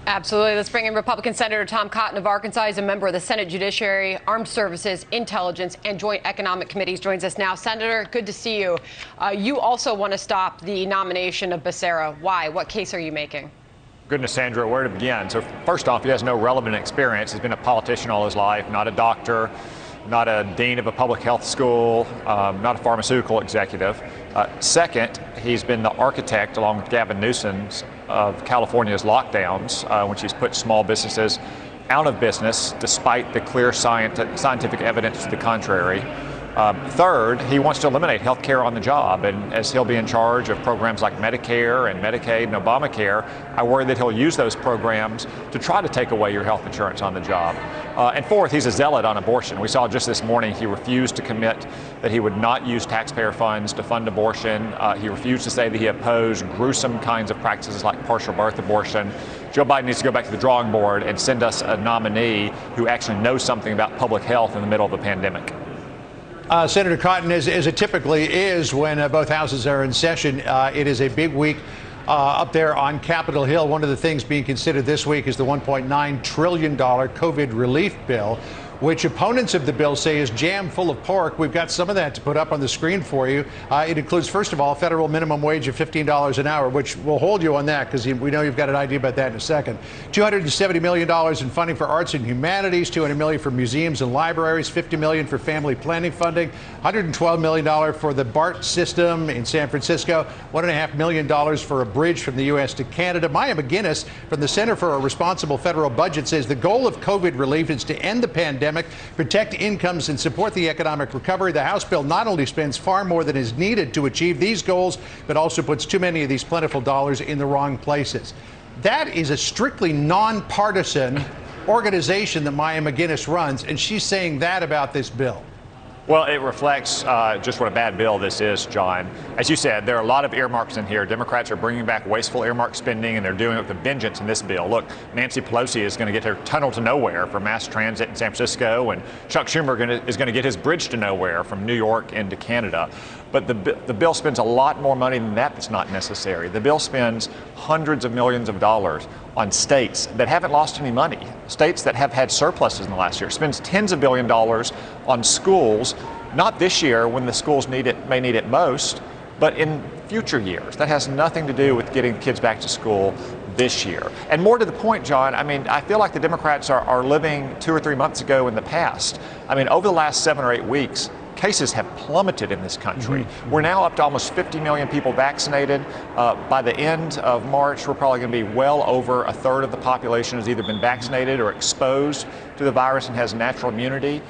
Absolutely. Let's bring in Republican Senator Tom Cotton of Arkansas. He's a member of the Senate Judiciary, Armed Services, Intelligence, and Joint Economic Committees. Joins us now. Senator, good to see you. You also want to stop the nomination of Beccera. Why? What case are you making? Goodness, Sandra, where to begin? So first off, he has no relevant experience. He's been a politician all his life, not a doctor, not a dean of a public health school, not a pharmaceutical executive. Second, he's been the architect, along with Gavin Newsom, of California's lockdowns, which he's put small businesses out of business, despite the clear scientific evidence to the contrary. Third, he wants to eliminate health care on the job, and as he'll be in charge of programs like Medicare and Medicaid and Obamacare, I worry that he'll use those programs to try to take away your health insurance on the job. And fourth, he's a zealot on abortion. We saw just this morning he refused to commit that he would not use taxpayer funds to fund abortion. He refused to say that he opposed gruesome kinds of practices like partial birth abortion. Joe Biden needs to go back to the drawing board and send us a nominee who actually knows something about public health in the middle of a pandemic. Senator Cotton, as it typically is when both houses are in session, it is a big week up there on Capitol Hill. One of the things being considered this week is the $1.9 trillion COVID relief bill, which opponents of the bill say is jam full of pork. We've got some of that to put up on the screen for you. It includes, first of all, a federal minimum wage of $15 an hour, which will hold you on that because we know you've got an idea about that in a second. $270 million in funding for arts and humanities, $200 million for museums and libraries, $50 million for family planning funding, $112 million for the BART system in San Francisco, $1.5 million for a bridge from the U.S. to Canada. Maya McGinnis from the Center for a Responsible Federal Budget says the goal of COVID relief is to end the pandemic, protect incomes, and support the economic recovery. The House bill not only spends far more than is needed to achieve these goals, but also puts too many of these plentiful dollars in the wrong places. That is a strictly nonpartisan organization that Maya McGinnis runs, and she's saying that about this bill. Well, it reflects just what a bad bill this is, John. As you said, there are a lot of earmarks in here. Democrats are bringing back wasteful earmark spending, and they're doing it with a vengeance in this bill. Look, Nancy Pelosi is going to get her tunnel to nowhere for mass transit in San Francisco, and Chuck Schumer is going to get his bridge to nowhere from New York into Canada. But the bill spends a lot more money than that that's not necessary. The bill spends hundreds of millions of dollars on states that haven't lost any money, states that have had surpluses in the last year. It spends tens of billions of dollars on schools, not this year when the schools may need it most, but in future years. That has nothing to do with getting kids back to school this year. And more to the point, John, I mean, I feel like the Democrats are living 2 or 3 months ago in the past. I mean, over the last 7 or 8 weeks, cases have plummeted in this country. We're now up to almost 50 million people vaccinated. By the end of March, we're probably going to be well over a third of the population has either been vaccinated or exposed to the virus and has natural immunity.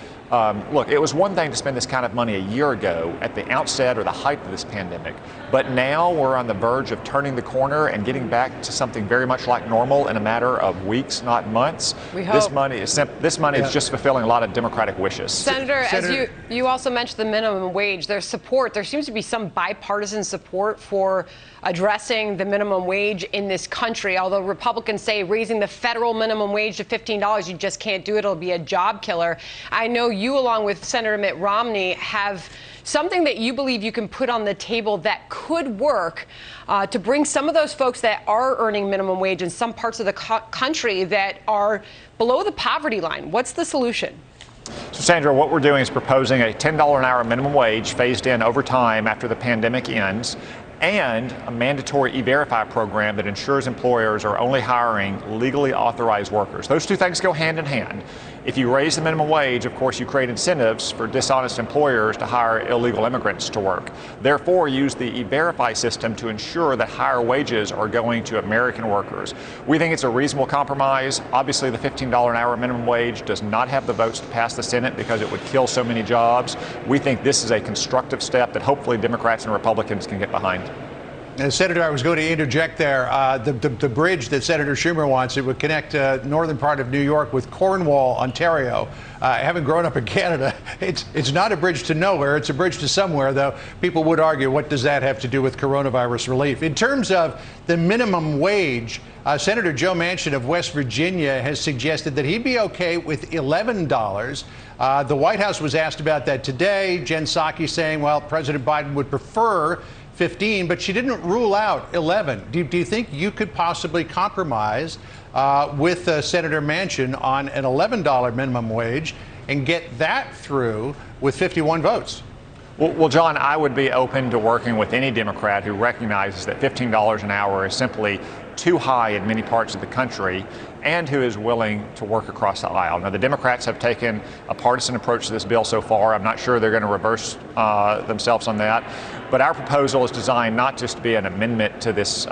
Look, it was one thing to spend this kind of money a year ago at the outset or the height of this pandemic, but now we're on the verge of turning the corner and getting back to something very much like normal in a matter of weeks, not months. We hope. This money is just fulfilling a lot of Democratic wishes. Senator, as you also mentioned the minimum wage, there's support. There seems to be some bipartisan support for addressing the minimum wage in this country, although Republicans say raising the federal minimum wage to $15, you just can't do it. It'll be a job killer. I know you, along with Senator Mitt Romney, have something that you believe you can put on the table that could work to bring some of those folks that are earning minimum wage in some parts of the country that are below the poverty line. What's the solution? So, Sandra, what we're doing is proposing a $10 an hour minimum wage phased in over time after the pandemic ends, and a mandatory E-Verify program that ensures employers are only hiring legally authorized workers. Those two things go hand in hand. If you raise the minimum wage, of course, you create incentives for dishonest employers to hire illegal immigrants to work. Therefore, use the E-Verify system to ensure that higher wages are going to American workers. We think it's a reasonable compromise. Obviously, the $15 an hour minimum wage does not have the votes to pass the Senate because it would kill so many jobs. We think this is a constructive step that hopefully Democrats and Republicans can get behind. Senator, I was going to interject there. The bridge that Senator Schumer wants, it would connect northern part of New York with Cornwall, Ontario. Having grown up in Canada, it's not a bridge to nowhere. It's a bridge to somewhere, though. People would argue, what does that have to do with coronavirus relief? In terms of the minimum wage, Senator Joe Manchin of West Virginia has suggested that he'd be okay with $11. The White House was asked about that today. Jen Psaki saying, well, President Biden would prefer 15, but she didn't rule out 11. Do you think you could possibly compromise with Senator Manchin on an $11 minimum wage and get that through with 51 votes? Well, John, I would be open to working with any Democrat who recognizes that $15 an hour is simply too high in many parts of the country and who is willing to work across the aisle. Now, the Democrats have taken a partisan approach to this bill so far. I'm not sure they're going to reverse themselves on that. But our proposal is designed not just to be an amendment to this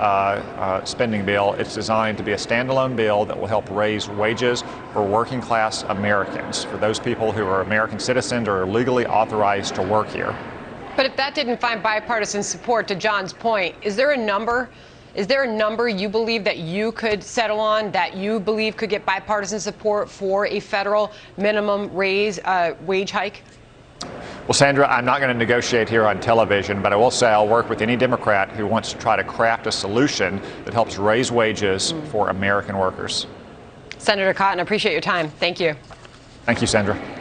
spending bill. It's designed to be a standalone bill that will help raise wages for working class Americans, for those people who are American citizens or are legally authorized to work here. But if that didn't find bipartisan support, to John's point, is there a number? Is there a number you believe that you could settle on, that you believe could get bipartisan support for a federal minimum wage hike? Well, Sandra, I'm not going to negotiate here on television, but I will say I'll work with any Democrat who wants to try to craft a solution that helps raise wages for American workers. Senator Cotton, I appreciate your time. Thank you. Thank you, Sandra.